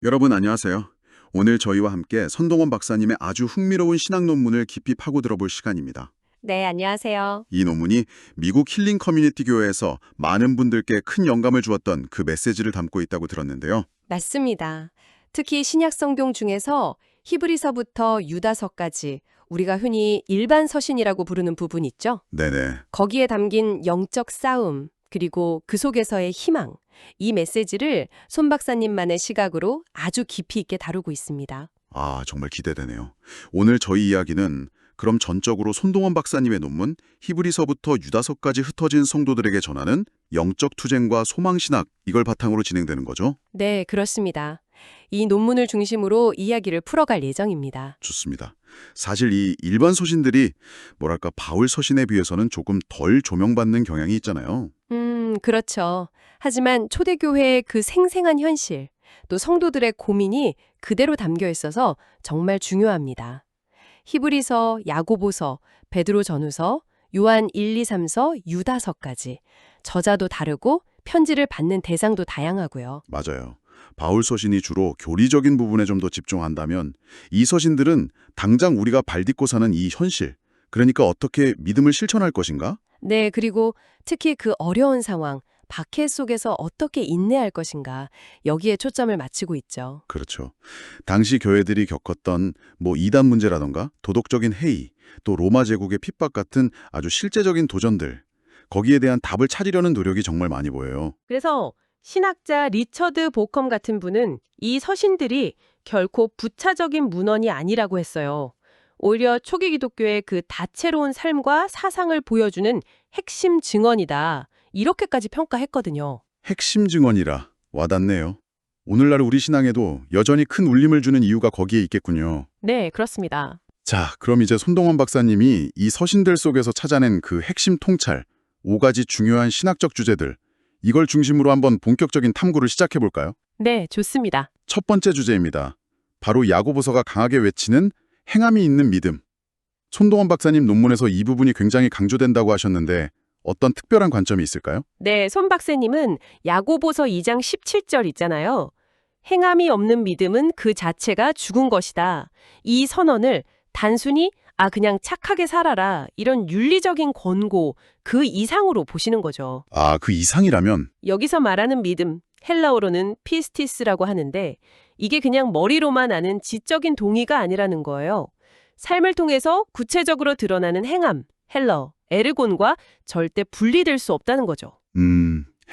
여러분 안녕하세요. 오늘 저희와 함께 선동원 박사님의 아주 흥미로운 신학 논문을 깊이 파고 들어볼 시간입니다. 네, 안녕하세요. 이 논문이 미국 힐링 커뮤니티 교회에서 많은 분들께 큰 영감을 주었던 그 메시지를 담고 있다고 들었는데요. 맞습니다. 특히 신약 성경 중에서 히브리서부터 유다서까지 우리가 흔히 일반 서신이라고 부르는 부분 있죠? 네네. 거기에 담긴 영적 싸움, 그리고 그 속에서의 희망, 이 메시지를 손 박사님만의 시각으로 아주 깊이 있게 다루고 있습니다. 아, 정말 기대되네요. 오늘 저희 이야기는 그럼 전적으로 손동원 박사님의 논문 히브리서부터 유다서까지 흩어진 성도들에게 전하는 영적 투쟁과 소망신학 이걸 바탕으로 진행되는 거죠? 네, 그렇습니다. 이 논문을 중심으로 이야기를 풀어갈 예정입니다. 좋습니다. 사실 이 일반 서신들이 뭐랄까 바울 서신에 비해서는 조금 덜 조명받는 경향이 있잖아요. 그렇죠. 하지만 초대교회의 그 생생한 현실, 또 성도들의 고민이 그대로 담겨 있어서 정말 중요합니다. 히브리서, 야고보서, 베드로전후서, 요한 1, 2, 3서, 유다서까지 저자도 다르고 편지를 받는 대상도 다양하고요. 맞아요. 바울 서신이 주로 교리적인 부분에 좀 더 집중한다면 이 서신들은 당장 우리가 발딛고 사는 이 현실, 그러니까 어떻게 믿음을 실천할 것인가? 네, 그리고 특히 그 어려운 상황, 박해 속에서 어떻게 인내할 것인가, 여기에 초점을 맞추고 있죠. 그렇죠. 당시 교회들이 겪었던 이단 문제라던가 도덕적인 해이, 또 로마 제국의 핍박 같은 아주 실제적인 도전들, 거기에 대한 답을 찾으려는 노력이 정말 많이 보여요. 그래서 신학자 리처드 보컴 같은 분은 이 서신들이 결코 부차적인 문헌이 아니라고 했어요. 오히려 초기 기독교의 그 다채로운 삶과 사상을 보여주는 핵심 증언이다. 이렇게까지 평가했거든요. 핵심 증언이라 와닿네요. 오늘날 우리 신앙에도 여전히 큰 울림을 주는 이유가 거기에 있겠군요. 네, 그렇습니다. 자, 그럼 이제 손동원 박사님이 이 서신들 속에서 찾아낸 그 핵심 통찰, 5가지 중요한 신학적 주제들, 이걸 중심으로 한번 본격적인 탐구를 시작해 볼까요? 네, 좋습니다. 첫 번째 주제입니다. 바로 야고보서가 강하게 외치는 행함이 있는 믿음. 손동원 박사님 논문에서 이 부분이 굉장히 강조된다고 하셨는데 어떤 특별한 관점이 있을까요? 네, 손 박사님은 야고보서 2장 17절 있잖아요. 행함이 없는 믿음은 그 자체가 죽은 것이다. 이 선언을 단순히 그냥 착하게 살아라 이런 윤리적인 권고 그 이상으로 보시는 거죠. 아, 그 이상이라면? 여기서 말하는 믿음, 헬라어로는 피스티스라고 하는데 이게 그냥 머리로만 아는 지적인 동의가 아니라는 거예요. 삶을 통해서 구체적으로 드러나는 행함, 헬라어, 에르곤과 절대 분리될 수 없다는 거죠.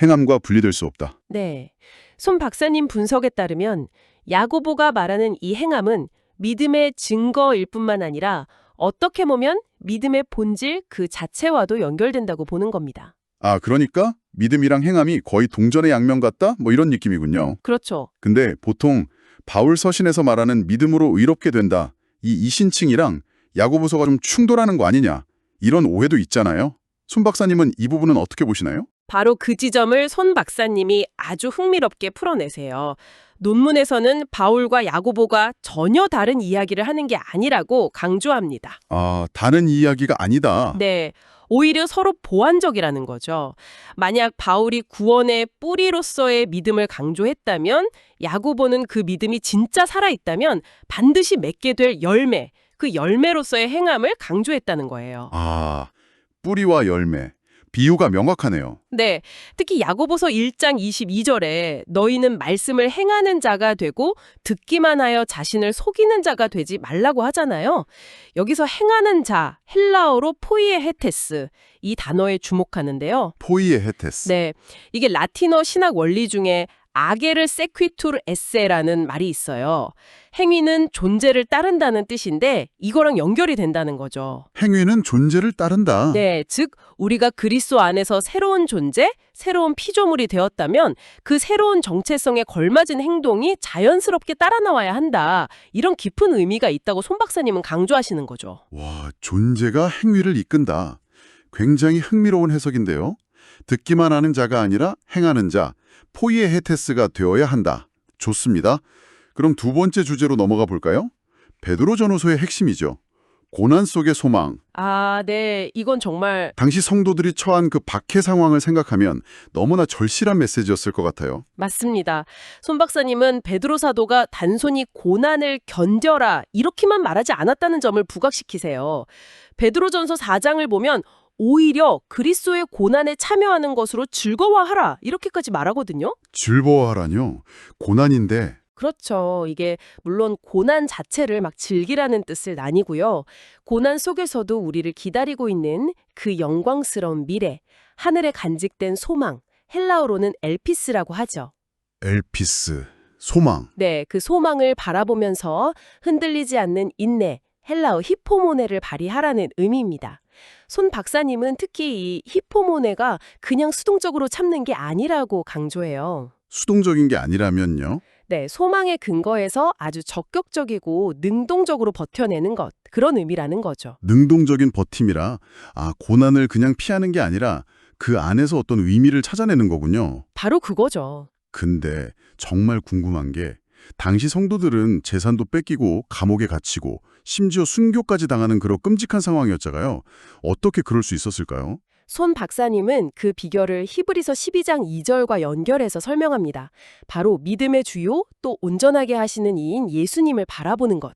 행함과 분리될 수 없다. 네. 손 박사님 분석에 따르면 야고보가 말하는 이 행함은 믿음의 증거일 뿐만 아니라 어떻게 보면 믿음의 본질 그 자체와도 연결된다고 보는 겁니다. 아, 그러니까 믿음이랑 행함이 거의 동전의 양면 같다? 이런 느낌이군요. 그렇죠. 근데 보통 바울 서신에서 말하는 믿음으로 의롭게 된다. 이 이신칭이랑 야고보서가 좀 충돌하는 거 아니냐. 이런 오해도 있잖아요. 손 박사님은 이 부분은 어떻게 보시나요? 바로 그 지점을 손 박사님이 아주 흥미롭게 풀어내세요. 논문에서는 바울과 야고보가 전혀 다른 이야기를 하는 게 아니라고 강조합니다. 아, 다른 이야기가 아니다. 네, 오히려 서로 보완적이라는 거죠. 만약 바울이 구원의 뿌리로서의 믿음을 강조했다면 야고보는 그 믿음이 진짜 살아있다면 반드시 맺게 될 열매, 그 열매로서의 행함을 강조했다는 거예요. 아, 뿌리와 열매. 비유가 명확하네요. 네, 특히 야고보서 1장 22절에 너희는 말씀을 행하는 자가 되고 듣기만 하여 자신을 속이는 자가 되지 말라고 하잖아요. 여기서 행하는 자, 헬라어로 포이에 헤테스, 이 단어에 주목하는데요. 포이에 헤테스. 네, 이게 라틴어 신학 원리 중에 아게르 세퀴투르 에세라는 말이 있어요. 행위는 존재를 따른다는 뜻인데 이거랑 연결이 된다는 거죠. 행위는 존재를 따른다. 네, 즉 우리가 그리스도 안에서 새로운 존재, 새로운 피조물이 되었다면 그 새로운 정체성에 걸맞은 행동이 자연스럽게 따라 나와야 한다. 이런 깊은 의미가 있다고 손 박사님은 강조하시는 거죠. 와, 존재가 행위를 이끈다. 굉장히 흥미로운 해석인데요. 듣기만 하는 자가 아니라 행하는 자, 포이에 헤테스가 되어야 한다. 좋습니다. 그럼 두 번째 주제로 넘어가 볼까요? 베드로전후서의 핵심이죠. 고난 속의 소망. 아, 네. 이건 정말 당시 성도들이 처한 그 박해 상황을 생각하면 너무나 절실한 메시지였을 것 같아요. 맞습니다. 손 박사님은 베드로 사도가 단순히 고난을 견뎌라 이렇게만 말하지 않았다는 점을 부각시키세요. 베드로전서 4장을 보면 오히려 그리스도의 고난에 참여하는 것으로 즐거워하라 이렇게까지 말하거든요. 즐거워하라뇨. 고난인데 그렇죠. 이게 물론 고난 자체를 막 즐기라는 뜻을 나뉘고요. 고난 속에서도 우리를 기다리고 있는 그 영광스러운 미래, 하늘에 간직된 소망, 헬라어로는 엘피스라고 하죠. 엘피스, 소망. 네, 그 소망을 바라보면서 흔들리지 않는 인내, 헬라어 히포모네를 발휘하라는 의미입니다. 손 박사님은 특히 이 히포모네가 그냥 수동적으로 참는 게 아니라고 강조해요. 수동적인 게 아니라면요. 네, 소망의 근거에서 아주 적극적이고 능동적으로 버텨내는 것, 그런 의미라는 거죠. 능동적인 버팀이라 고난을 그냥 피하는 게 아니라 그 안에서 어떤 의미를 찾아내는 거군요. 바로 그거죠. 근데 정말 궁금한 게 당시 성도들은 재산도 뺏기고 감옥에 갇히고 심지어 순교까지 당하는 그런 끔찍한 상황이었잖아요. 어떻게 그럴 수 있었을까요? 손 박사님은 그 비결을 히브리서 12장 2절과 연결해서 설명합니다. 바로 믿음의 주요 또 온전하게 하시는 이인 예수님을 바라보는 것.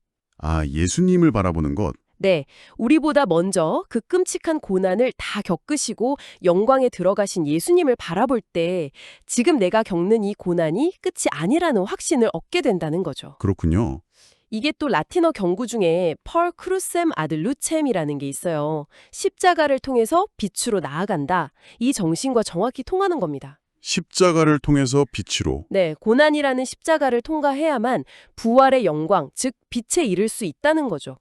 예수님을 바라보는 것. 네, 우리보다 먼저 그 끔찍한 고난을 다 겪으시고 영광에 들어가신 예수님을 바라볼 때 지금 내가 겪는 이 고난이 끝이 아니라는 확신을 얻게 된다는 거죠. 그렇군요. 이게 또 라틴어 경구 중에 펄 크루셈 아드 루첵이라는 게 있어요. 십자가를 통해서 빛으로 나아간다. 이 정신과 정확히 통하는 겁니다. 십자가를 통해서 빛으로. 네, 고난이라는 십자가를 통과해야만 부활의 영광, 즉 빛에 이를 수 있다는 거죠.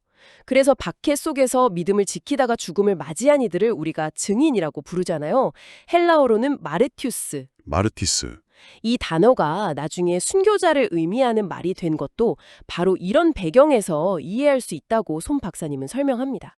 그래서 박해 속에서 믿음을 지키다가 죽음을 맞이한 이들을 우리가 증인이라고 부르잖아요. 헬라어로는 마르티우스. 마르티스. 이 단어가 나중에 순교자를 의미하는 말이 된 것도 바로 이런 배경에서 이해할 수 있다고 손 박사님은 설명합니다.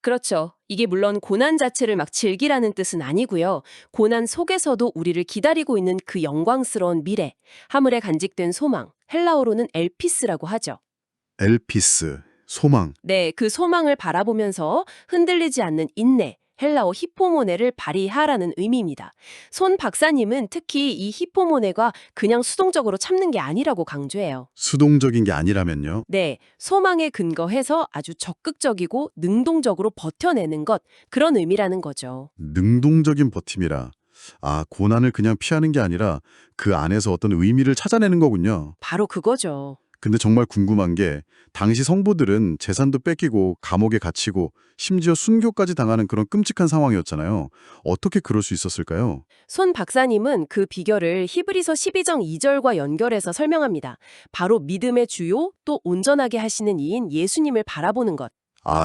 그렇죠. 이게 물론 고난 자체를 막 즐기라는 뜻은 아니고요. 고난 속에서도 우리를 기다리고 있는 그 영광스러운 미래, 하물에 간직된 소망, 헬라어로는 엘피스라고 하죠. 엘피스. 소망. 네, 그 소망을 바라보면서 흔들리지 않는 인내, 헬라어 히포모네를 발휘하라는 의미입니다. 손 박사님은 특히 이 히포모네가 그냥 수동적으로 참는 게 아니라고 강조해요. 수동적인 게 아니라면요. 네, 소망에 근거해서 아주 적극적이고 능동적으로 버텨내는 것, 그런 의미라는 거죠. 능동적인 버팀이라. 고난을 그냥 피하는 게 아니라 그 안에서 어떤 의미를 찾아내는 거군요. 바로 그거죠. 근데 정말 궁금한 게 당시 성도들은 재산도 뺏기고 감옥에 갇히고 심지어 순교까지 당하는 그런 끔찍한 상황이었잖아요. 어떻게 그럴 수 있었을까요? 손 박사님은 그 비결을 히브리서 12장 2절과 연결해서 설명합니다. 바로 믿음의 주요 또 온전하게 하시는 이인 예수님을 바라보는 것.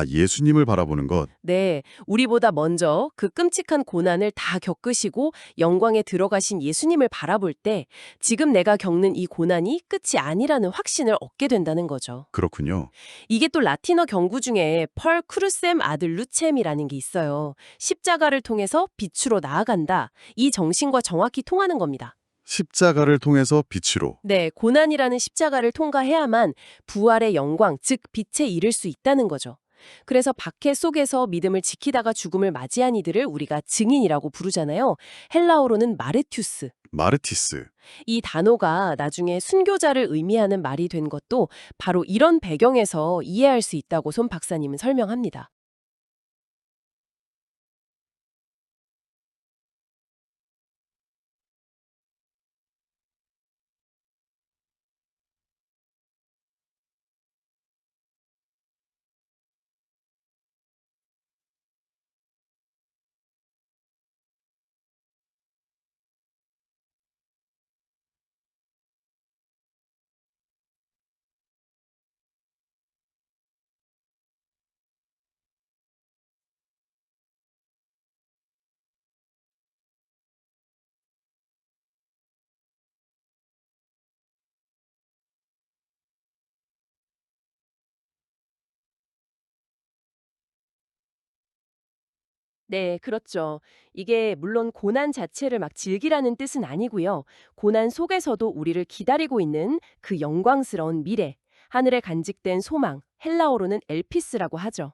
예수님을 바라보는 것. 네, 우리보다 먼저 그 끔찍한 고난을 다 겪으시고 영광에 들어가신 예수님을 바라볼 때 지금 내가 겪는 이 고난이 끝이 아니라는 확신을 얻게 된다는 거죠. 그렇군요. 이게 또 라틴어 경구 중에 펄 크루셈 아들 루첵이라는 게 있어요. 십자가를 통해서 빛으로 나아간다. 이 정신과 정확히 통하는 겁니다. 십자가를 통해서 빛으로. 네, 고난이라는 십자가를 통과해야만 부활의 영광, 즉 빛에 이를 수 있다는 거죠. 그래서 박해 속에서 믿음을 지키다가 죽음을 맞이한 이들을 우리가 증인이라고 부르잖아요. 헬라어로는 마르투스. 마르티스. 이 단어가 나중에 순교자를 의미하는 말이 된 것도 바로 이런 배경에서 이해할 수 있다고 손 박사님은 설명합니다. 네, 그렇죠. 이게 물론 고난 자체를 막 즐기라는 뜻은 아니고요. 고난 속에서도 우리를 기다리고 있는 그 영광스러운 미래, 하늘에 간직된 소망, 헬라어로는 엘피스라고 하죠.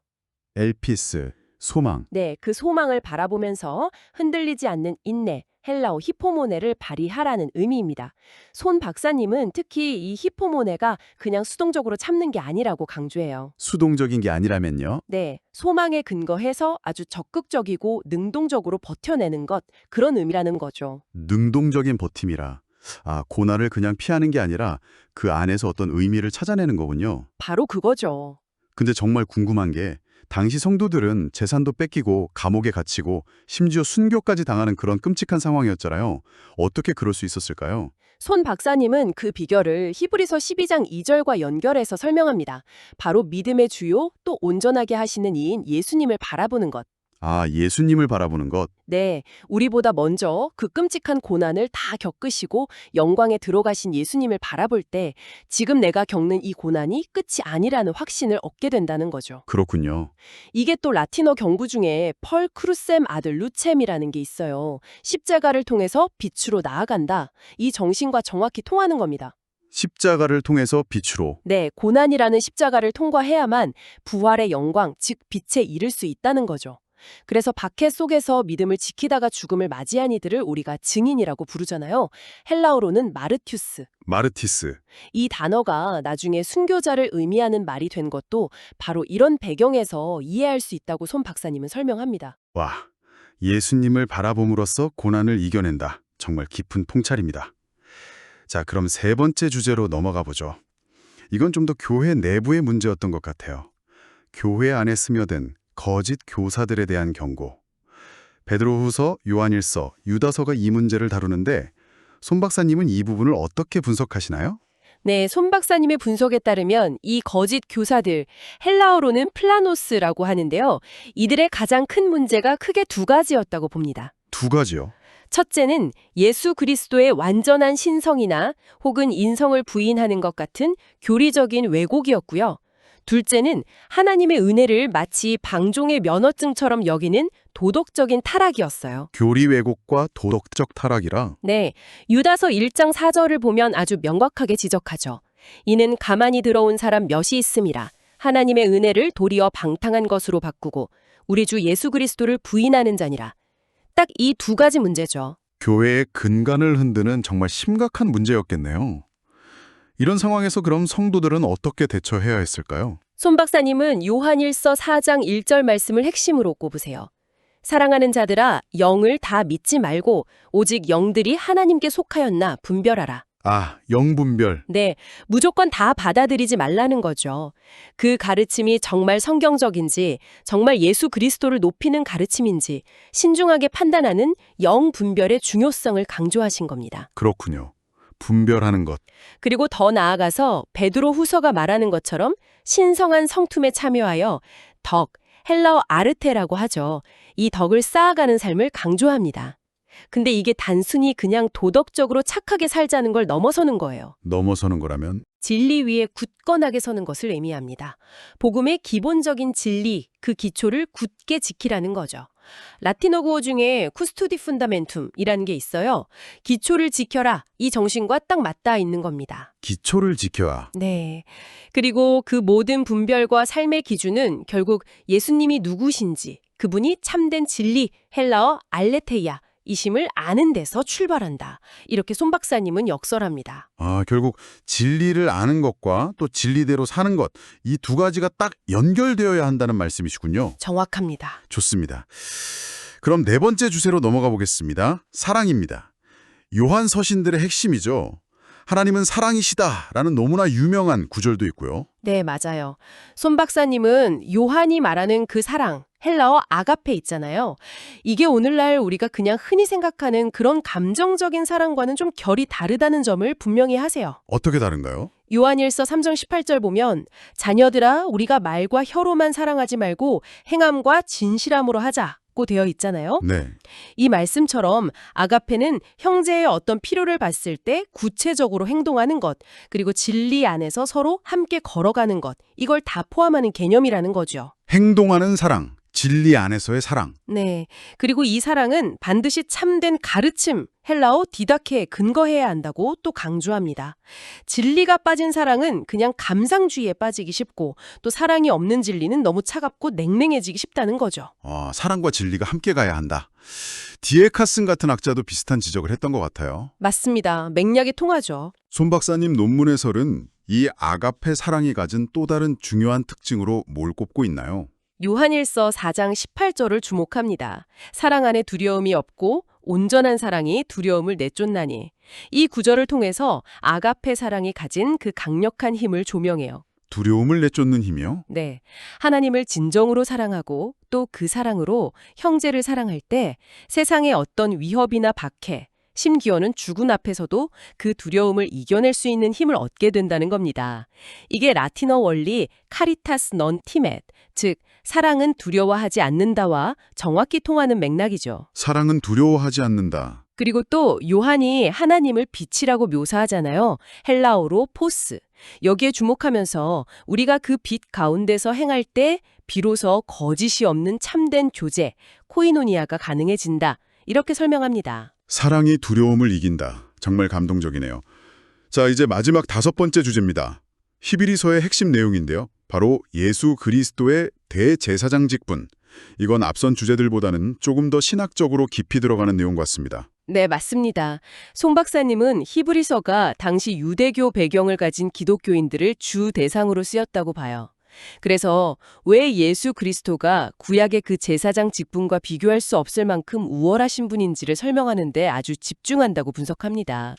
엘피스, 소망. 네, 그 소망을 바라보면서 흔들리지 않는 인내, 헬라어 히포모네를 발휘하라는 의미입니다. 손 박사님은 특히 이 히포모네가 그냥 수동적으로 참는 게 아니라고 강조해요. 수동적인 게 아니라면요? 네, 소망에 근거해서 아주 적극적이고 능동적으로 버텨내는 것, 그런 의미라는 거죠. 능동적인 버팀이라. 아, 고난을 그냥 피하는 게 아니라 그 안에서 어떤 의미를 찾아내는 거군요. 바로 그거죠. 근데 정말 궁금한 게 당시 성도들은 재산도 뺏기고 감옥에 갇히고 심지어 순교까지 당하는 그런 끔찍한 상황이었잖아요. 어떻게 그럴 수 있었을까요? 손 박사님은 그 비결을 히브리서 12장 2절과 연결해서 설명합니다. 바로 믿음의 주요 또 온전하게 하시는 이인 예수님을 바라보는 것. 아, 예수님을 바라보는 것. 네, 우리보다 먼저 그 끔찍한 고난을 다 겪으시고 영광에 들어가신 예수님을 바라볼 때 지금 내가 겪는 이 고난이 끝이 아니라는 확신을 얻게 된다는 거죠. 그렇군요. 이게 또 라틴어 경구 중에 펄 크루셈 아들 루첵이라는 게 있어요. 십자가를 통해서 빛으로 나아간다. 이 정신과 정확히 통하는 겁니다. 십자가를 통해서 빛으로. 네, 고난이라는 십자가를 통과해야만 부활의 영광, 즉 빛에 이를 수 있다는 거죠. 그래서 박해 속에서 믿음을 지키다가 죽음을 맞이한 이들을 우리가 증인이라고 부르잖아요. 헬라어로는 마르튜스. 마르티스. 이 단어가 나중에 순교자를 의미하는 말이 된 것도 바로 이런 배경에서 이해할 수 있다고 손 박사님은 설명합니다. 와, 예수님을 바라봄으로써 고난을 이겨낸다. 정말 깊은 통찰입니다. 자, 그럼 세 번째 주제로 넘어가 보죠. 이건 좀 더 교회 내부의 문제였던 것 같아요. 교회 안에 스며든 거짓 교사들에 대한 경고. 베드로후서, 요한일서, 유다서가 이 문제를 다루는데 손 박사님은 이 부분을 어떻게 분석하시나요? 네, 손 박사님의 분석에 따르면 이 거짓 교사들, 헬라어로는 플라노스라고 하는데요. 이들의 가장 큰 문제가 크게 두 가지였다고 봅니다. 두 가지요. 첫째는 예수 그리스도의 완전한 신성이나 혹은 인성을 부인하는 것 같은 교리적인 왜곡이었고요. 둘째는 하나님의 은혜를 마치 방종의 면허증처럼 여기는 도덕적인 타락이었어요. 교리 왜곡과 도덕적 타락이라. 네, 유다서 1장 4절을 보면 아주 명확하게 지적하죠. 이는 가만히 들어온 사람 몇이 있음이라. 하나님의 은혜를 도리어 방탕한 것으로 바꾸고 우리 주 예수 그리스도를 부인하는 자니라. 딱 이 두 가지 문제죠. 교회의 근간을 흔드는 정말 심각한 문제였겠네요. 이런 상황에서 그럼 성도들은 어떻게 대처해야 했을까요? 손 박사님은 요한일서 4장 1절 말씀을 핵심으로 꼽으세요. 사랑하는 자들아, 영을 다 믿지 말고 오직 영들이 하나님께 속하였나 분별하라. 아, 영분별. 네, 무조건 다 받아들이지 말라는 거죠. 그 가르침이 정말 성경적인지, 정말 예수 그리스도를 높이는 가르침인지 신중하게 판단하는 영 분별의 중요성을 강조하신 겁니다. 그렇군요. 분별하는 것. 그리고 더 나아가서 베드로 후서가 말하는 것처럼 신성한 성품에 참여하여 덕, 헬라어 아르테라고 하죠. 이 덕을 쌓아가는 삶을 강조합니다. 근데 이게 단순히 그냥 도덕적으로 착하게 살자는 걸 넘어서는 거예요. 넘어서는 거라면? 진리 위에 굳건하게 서는 것을 의미합니다. 복음의 기본적인 진리, 그 기초를 굳게 지키라는 거죠. 라틴어 구어 중에 쿠스토디 푼다멘툼이라는 게 있어요. 기초를 지켜라. 이 정신과 딱 맞닿아 있는 겁니다. 기초를 지켜야. 네. 그리고 그 모든 분별과 삶의 기준은 결국 예수님이 누구신지, 그분이 참된 진리, 헬라어 알레테이아, 이심을 아는 데서 출발한다. 이렇게 손 박사님은 역설합니다. 아, 결국 진리를 아는 것과 또 진리대로 사는 것, 이 두 가지가 딱 연결되어야 한다는 말씀이시군요. 정확합니다. 좋습니다. 그럼 네 번째 주제로 넘어가 보겠습니다. 사랑입니다. 요한 서신들의 핵심이죠. 하나님은 사랑이시다라는 너무나 유명한 구절도 있고요. 네, 맞아요. 손 박사님은 요한이 말하는 그 사랑, 헬라어 아가페 있잖아요. 이게 오늘날 우리가 그냥 흔히 생각하는 그런 감정적인 사랑과는 좀 결이 다르다는 점을 분명히 하세요. 어떻게 다른가요? 요한일서 3장 18절 보면 자녀들아 우리가 말과 혀로만 사랑하지 말고 행함과 진실함으로 하자고 되어 있잖아요. 네. 이 말씀처럼 아가페는 형제의 어떤 필요를 봤을 때 구체적으로 행동하는 것, 그리고 진리 안에서 서로 함께 걸어가는 것, 이걸 다 포함하는 개념이라는 거죠. 행동하는 사랑, 진리 안에서의 사랑. 네. 그리고 이 사랑은 반드시 참된 가르침, 헬라어 디다케에 근거해야 한다고 또 강조합니다. 진리가 빠진 사랑은 그냥 감상주의에 빠지기 쉽고 또 사랑이 없는 진리는 너무 차갑고 냉랭해지기 쉽다는 거죠. 사랑과 진리가 함께 가야 한다. 디에카슨 같은 학자도 비슷한 지적을 했던 것 같아요. 맞습니다. 맥락이 통하죠. 손 박사님 논문에서는 이 아가페 사랑이 가진 또 다른 중요한 특징으로 뭘 꼽고 있나요? 요한일서 4장 18절을 주목합니다. 사랑 안에 두려움이 없고 온전한 사랑이 두려움을 내쫓나니. 이 구절을 통해서 아가페 사랑이 가진 그 강력한 힘을 조명해요. 두려움을 내쫓는 힘이요? 네. 하나님을 진정으로 사랑하고 또 그 사랑으로 형제를 사랑할 때 세상의 어떤 위협이나 박해, 심기어는 죽은 앞에서도 그 두려움을 이겨낼 수 있는 힘을 얻게 된다는 겁니다. 이게 라틴어 원리 카리타스 넌 티멧, 즉 사랑은 두려워하지 않는다와 정확히 통하는 맥락이죠. 사랑은 두려워하지 않는다. 그리고 또 요한이 하나님을 빛이라고 묘사하잖아요. 헬라어로 포스. 여기에 주목하면서 우리가 그 빛 가운데서 행할 때 비로소 거짓이 없는 참된 교제, 코이노니아가 가능해진다. 이렇게 설명합니다. 사랑이 두려움을 이긴다. 정말 감동적이네요. 자, 이제 마지막 5번째 주제입니다. 히브리서의 핵심 내용인데요. 바로 예수 그리스도의 대제사장 직분. 이건 앞선 주제들보다는 조금 더 신학적으로 깊이 들어가는 내용 같습니다. 네, 맞습니다. 송 박사님은 히브리서가 당시 유대교 배경을 가진 기독교인들을 주 대상으로 쓰였다고 봐요. 그래서 왜 예수 그리스도가 구약의 그 제사장 직분과 비교할 수 없을 만큼 우월하신 분인지를 설명하는 데 아주 집중한다고 분석합니다.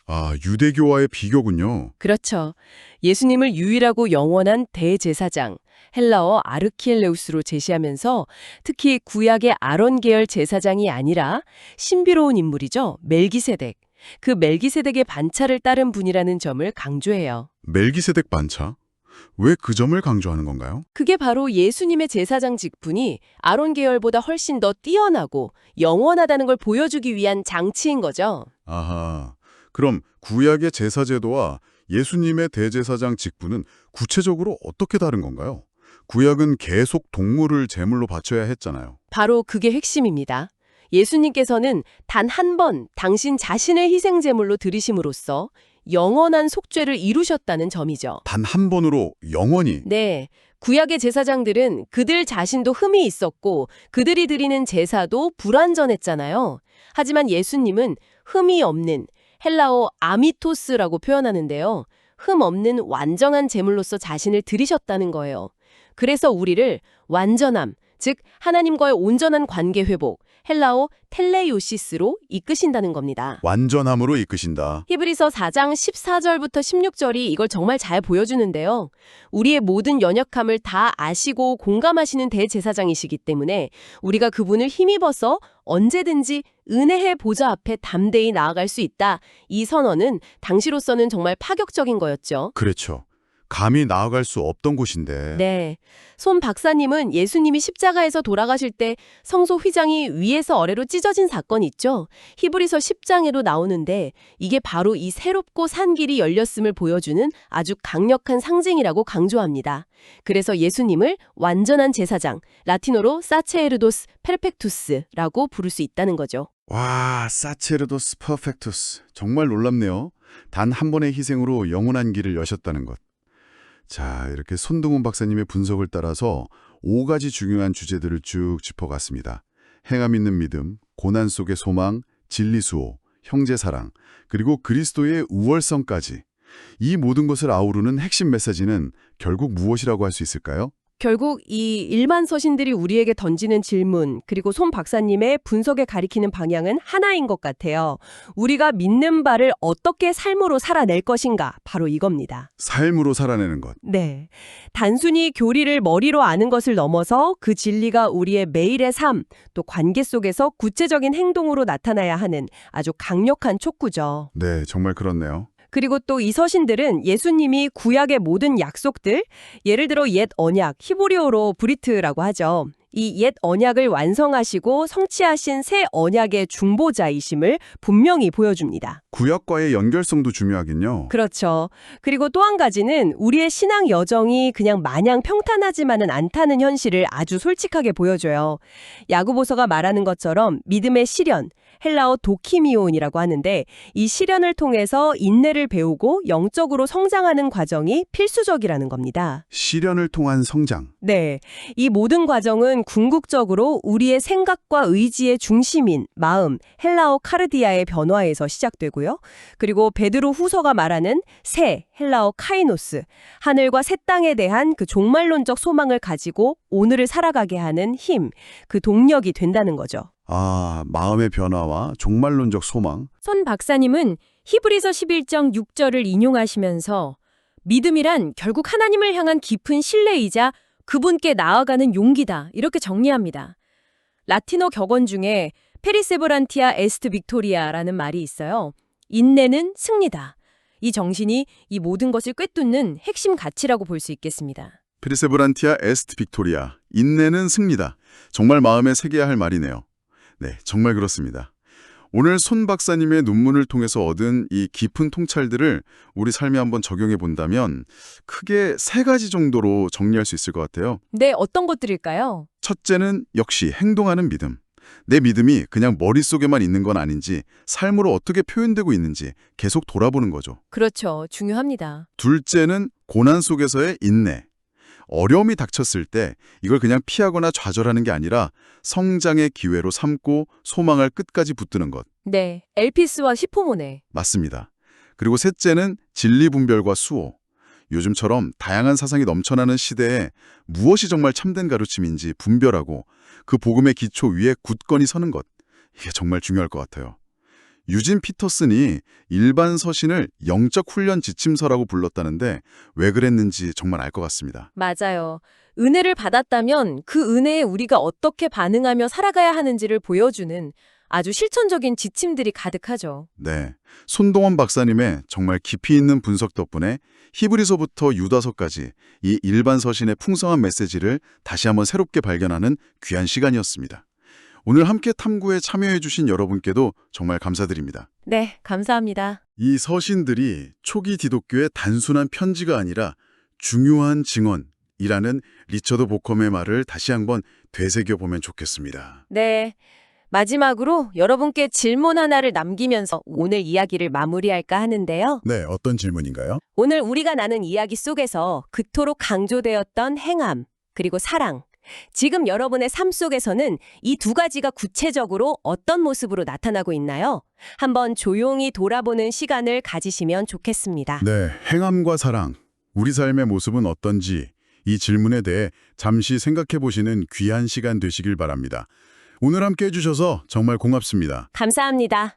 유대교와의 비교군요. 그렇죠. 예수님을 유일하고 영원한 대제사장, 헬라어 아르키엘레우스로 제시하면서 특히 구약의 아론 계열 제사장이 아니라 신비로운 인물이죠. 멜기세덱. 그 멜기세덱의 반차를 따른 분이라는 점을 강조해요. 멜기세덱 반차? 왜 그 점을 강조하는 건가요? 그게 바로 예수님의 제사장 직분이 아론 계열보다 훨씬 더 뛰어나고 영원하다는 걸 보여주기 위한 장치인 거죠. 아하, 그럼 구약의 제사제도와 예수님의 대제사장 직분은 구체적으로 어떻게 다른 건가요? 구약은 계속 동물을 제물로 바쳐야 했잖아요. 바로 그게 핵심입니다. 예수님께서는 단 한 번 당신 자신을 희생제물로 드리심으로써 영원한 속죄를 이루셨다는 점이죠. 단 한 번으로 영원히. 네. 구약의 제사장들은 그들 자신도 흠이 있었고 그들이 드리는 제사도 불완전했잖아요. 하지만 예수님은 흠이 없는 헬라어 아미토스라고 표현하는데요. 흠 없는 완전한 제물로서 자신을 드리셨다는 거예요. 그래서 우리를 완전함, 즉 하나님과의 온전한 관계 회복, 헬라어 텔레요시스로 이끄신다는 겁니다. 완전함으로 이끄신다. 히브리서 4장 14절부터 16절이 이걸 정말 잘 보여주는데요. 우리의 모든 연약함을 다 아시고 공감하시는 대제사장이시기 때문에 우리가 그분을 힘입어서 언제든지 은혜의 보좌 앞에 담대히 나아갈 수 있다. 이 선언은 당시로서는 정말 파격적인 거였죠. 그렇죠. 감히 나아갈 수 없던 곳인데. 네. 손 박사님은 예수님이 십자가에서 돌아가실 때 성소 휘장이 위에서 아래로 찢어진 사건 있죠. 히브리서 10장에도 나오는데 이게 바로 이 새롭고 산 길이 열렸음을 보여주는 아주 강력한 상징이라고 강조합니다. 그래서 예수님을 완전한 제사장, 라틴어로 사체에르도스 페르펙투스라고 부를 수 있다는 거죠. 와, 사체르도스 퍼펙투스. 정말 놀랍네요. 단 한 번의 희생으로 영원한 길을 여셨다는 것. 자, 이렇게 손동훈 박사님의 분석을 따라서 5가지 중요한 주제들을 쭉 짚어갔습니다. 행함 있는 믿음, 고난 속의 소망, 진리 수호, 형제 사랑, 그리고 그리스도의 우월성까지. 이 모든 것을 아우르는 핵심 메시지는 결국 무엇이라고 할 수 있을까요? 결국 이 일반 서신들이 우리에게 던지는 질문, 그리고 손 박사님의 분석에 가리키는 방향은 하나인 것 같아요. 우리가 믿는 바를 어떻게 삶으로 살아낼 것인가, 바로 이겁니다. 삶으로 살아내는 것. 네. 단순히 교리를 머리로 아는 것을 넘어서 그 진리가 우리의 매일의 삶, 또 관계 속에서 구체적인 행동으로 나타나야 하는 아주 강력한 촉구죠. 네, 정말 그렇네요. 그리고 또 이 서신들은 예수님이 구약의 모든 약속들, 예를 들어 옛 언약, 히브리어로 브리트라고 하죠. 이 옛 언약을 완성하시고 성취하신 새 언약의 중보자이심을 분명히 보여줍니다. 구약과의 연결성도 중요하긴요. 그렇죠. 그리고 또 한 가지는 우리의 신앙 여정이 그냥 마냥 평탄하지만은 않다는 현실을 아주 솔직하게 보여줘요. 야고보서가 말하는 것처럼 믿음의 시련, 헬라어 도키미온이라고 하는데 이 시련을 통해서 인내를 배우고 영적으로 성장하는 과정이 필수적이라는 겁니다. 시련을 통한 성장. 네, 이 모든 과정은 궁극적으로 우리의 생각과 의지의 중심인 마음, 헬라어 카르디아의 변화에서 시작되고요. 그리고 베드로 후서가 말하는 새, 헬라어 카이노스, 하늘과 새 땅에 대한 그 종말론적 소망을 가지고 오늘을 살아가게 하는 힘, 그 동력이 된다는 거죠. 아, 마음의 변화와 종말론적 소망. 손 박사님은 히브리서 11장 6절을 인용하시면서 믿음이란 결국 하나님을 향한 깊은 신뢰이자 그분께 나아가는 용기다 이렇게 정리합니다. 라틴어 격언 중에 페리세보란티아 에스트 빅토리아라는 말이 있어요. 인내는 승리다. 이 정신이 이 모든 것을 꿰뚫는 핵심 가치라고 볼 수 있겠습니다. 페리세브란티아 에스트 빅토리아. 인내는 승리다. 정말 마음에 새겨야 할 말이네요. 네, 정말 그렇습니다. 오늘 손 박사님의 논문을 통해서 얻은 이 깊은 통찰들을 우리 삶에 한번 적용해 본다면 크게 3가지 정도로 정리할 수 있을 것 같아요. 네, 어떤 것들일까요? 첫째는 역시 행동하는 믿음. 내 믿음이 그냥 머릿속에만 있는 건 아닌지 삶으로 어떻게 표현되고 있는지 계속 돌아보는 거죠. 그렇죠. 중요합니다. 둘째는 고난 속에서의 인내. 어려움이 닥쳤을 때 이걸 그냥 피하거나 좌절하는 게 아니라 성장의 기회로 삼고 소망을 끝까지 붙드는 것. 네, 엘피스와 시포모네. 맞습니다. 그리고 셋째는 진리분별과 수호. 요즘처럼 다양한 사상이 넘쳐나는 시대에 무엇이 정말 참된 가르침인지 분별하고 그 복음의 기초 위에 굳건히 서는 것. 이게 정말 중요할 것 같아요. 유진 피터슨이 일반 서신을 영적 훈련 지침서라고 불렀다는데 왜 그랬는지 정말 알 것 같습니다. 맞아요. 은혜를 받았다면 그 은혜에 우리가 어떻게 반응하며 살아가야 하는지를 보여주는 아주 실천적인 지침들이 가득하죠. 네, 손동원 박사님의 정말 깊이 있는 분석 덕분에 히브리서부터 유다서까지 이 일반 서신의 풍성한 메시지를 다시 한번 새롭게 발견하는 귀한 시간이었습니다. 오늘 함께 탐구에 참여해 주신 여러분께도 정말 감사드립니다. 네, 감사합니다. 이 서신들이 초기 기독교의 단순한 편지가 아니라 중요한 증언이라는 리처드 보컴의 말을 다시 한번 되새겨보면 좋겠습니다. 네. 마지막으로 여러분께 질문 하나를 남기면서 오늘 이야기를 마무리할까 하는데요. 네, 어떤 질문인가요? 오늘 우리가 나눈 이야기 속에서 그토록 강조되었던 행함, 그리고 사랑. 지금 여러분의 삶 속에서는 이 2가지가 구체적으로 어떤 모습으로 나타나고 있나요? 한번 조용히 돌아보는 시간을 가지시면 좋겠습니다. 네, 행함과 사랑, 우리 삶의 모습은 어떤지 이 질문에 대해 잠시 생각해 보시는 귀한 시간 되시길 바랍니다. 오늘 함께 해주셔서 정말 고맙습니다. 감사합니다.